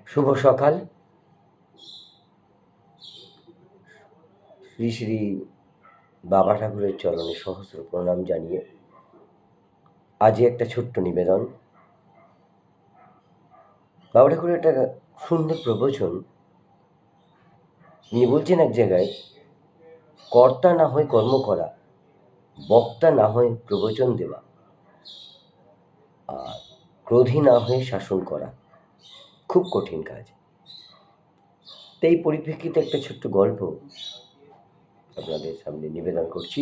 শুভ সকাল। শ্রী শ্রী বাবা ঠাকুরের চরণে সহস্র প্রণাম জানিয়ে আজই একটা ছোট্ট নিবেদন। বাবা ঠাকুরের একটা সুন্দর প্রবচন। তিনি বলছেন এক জায়গায়, কর্তা না হয়ে কর্ম করা, বক্তা না হয়ে প্রবচন দেওয়া, আর ক্রোধী না হয়ে শাসন করা খুব কঠিন কাজ। তো এই পরিপ্রেক্ষিতে একটা ছোট্ট গল্প আপনাদের সামনে নিবেদন করছি।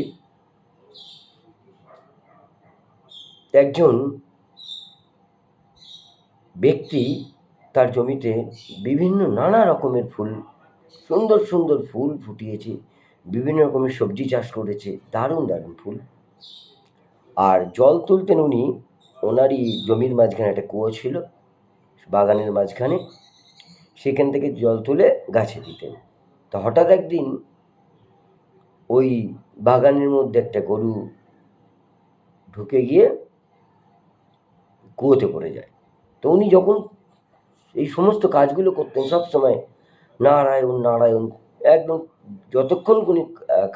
একজন ব্যক্তি তার জমিতে বিভিন্ন নানা রকমের ফুল, সুন্দর সুন্দর ফুল ফুটিয়েছে, বিভিন্ন রকমের সবজি চাষ করেছে, দারুণ দারুণ ফুল। আর জল তুলতেন উনি, ওনারই জমির মাঝখানে একটা কুয়ো ছিল, বাগানের মাঝখানে, সেখান থেকে জল তুলে গাছে দিতেন। তো হঠাৎ একদিন ওই বাগানের মধ্যে একটা গরু ঢুকে গিয়ে কুয়োতে পড়ে যায়। তো উনি যখন এই সমস্ত কাজগুলো করতেন, সবসময় নারায়ণ নারায়ণ, একদম যতক্ষণ উনি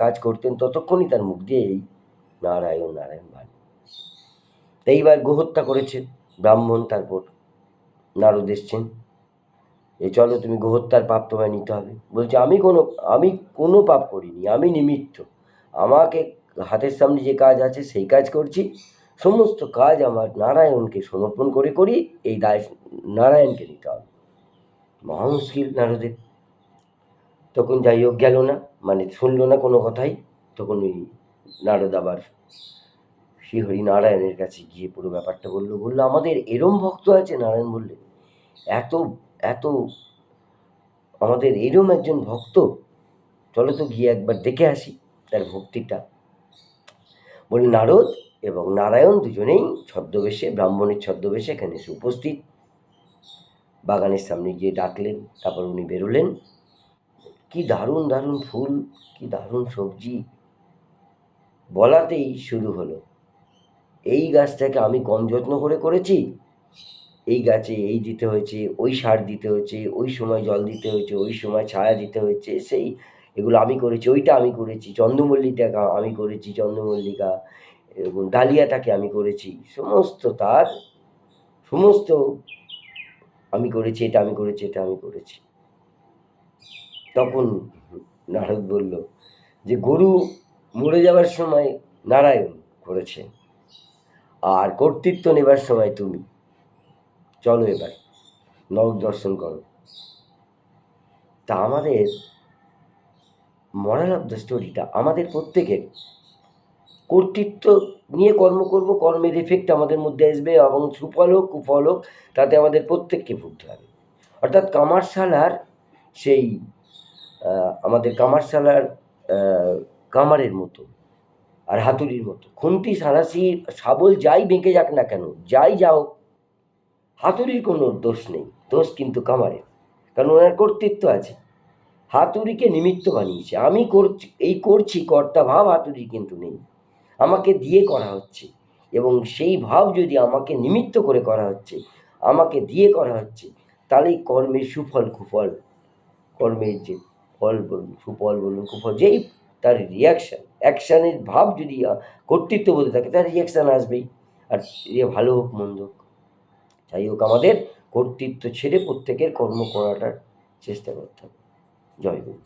কাজ করতেন ততক্ষণই তার মুখ দিয়ে এই নারায়ণ নারায়ণ বাণী। এইবার গোহত্যা করেছে ব্রাহ্মণ, তারপর নারদ এসছেন, চলো তুমি গোহত্যার পাপ তোমায় নিতে হবে। বলছে আমি কোনো পাপ করিনি, আমি নিমিত্ত, আমাকে হাতের সামনে যে কাজ আছে সেই কাজ করছি, সমস্ত কাজ আমার নারায়ণকে সমর্পণ করে করি, এই দায় নারায়ণকে নিতে হবে। মহা মুশকিল নারদের। তখন যাই হোক গেল না, মানে শুনলো না কোনো কথাই। তখন ওই নারদ আবার শ্রীহরি নারায়ণের কাছে গিয়ে পুরো ব্যাপারটা বললো আমাদের এরম ভক্ত আছে। নারায়ণ বললেন, এত এত আমাদের এরম একজন ভক্ত, চলো তো গিয়ে একবার দেখে আসি তার ভক্তিটা। বলি নারদ এবং নারায়ণ দুজনেই ছদ্মবেশে, ব্রাহ্মণের ছদ্মবেশে এখানে এসে উপস্থিত। বাগানের সামনে গিয়ে ডাকলেন, তারপর উনি বেরোলেন। কি দারুণ দারুণ ফুল, কি দারুণ সবজি। বলাতেই শুরু হলো, এই গাছটাকে আমি কম যত্ন করে করেছি, এই গাছে এই দিতে হয়েছে, ওই সার দিতে হয়েছে, ওই সময় জল দিতে হয়েছে, ওই সময় ছায়া দিতে হয়েছে, সেই এগুলো আমি করেছি, ওইটা আমি করেছি, চন্দ্রমল্লিকা আমি করেছি, চন্দ্রমল্লিকা এবং ডালিয়াটাকে আমি করেছি, সমস্ত তার সমস্ত আমি করেছি, এটা আমি করেছি, এটা আমি করেছি। তখন নারদ বলল যে গরু মরে যাবার সময় নারায়ণ করেছে, আর কর্তৃত্ব নেবার সময় তুমি, চলো এবার নরক দর্শন করো। তা আমাদের মরাল অফ দ্য স্টোরিটা, আমাদের প্রত্যেকের কর্তৃত্ব নিয়ে কর্ম করব, কর্মের এফেক্ট আমাদের মধ্যে আসবে, এবং সুফল হোক কুফল হোক তাতে আমাদের প্রত্যেককে ভুগতে হবে। অর্থাৎ কামারশালার সেই আমাদের কামারশালার কামারের মতো আর হাতুড়ির মতো, খুন্তি সাঁড়াশি শাবল যাই বেঁকে যাক না কেন, যাই যাও, হাতুড়ির কোনো দোষ নেই, দোষ কিন্তু কামারের, কারণ ওনার কর্তৃত্ব আছে। হাতুড়িকে নিমিত্ত বানিয়েছে, আমি করছি, এই করছি, কর্তা ভাব হাতুড়ি কিন্তু নেই, আমাকে দিয়ে করা হচ্ছে, এবং সেই ভাব যদি আমাকে নিমিত্ত করে করা হচ্ছে, আমাকে দিয়ে করা হচ্ছে, তাহলেই কর্মের সুফল কুফল, কর্মের যে ফল বলুন, সুফল বলুন কুফল, যেই তার রিয়াকশান, অ্যাকশানের ভাব যদি কর্তৃত্ব বলতে থাকে, তার রিয়াকশান আসবেই। আর ভালো হোক মন্দ হোক, যাই হোক, আমাদের কর্তৃত্ব ছেড়ে প্রত্যেকের কর্ম করাটার চেষ্টা করতে হবে। জয় গুরু।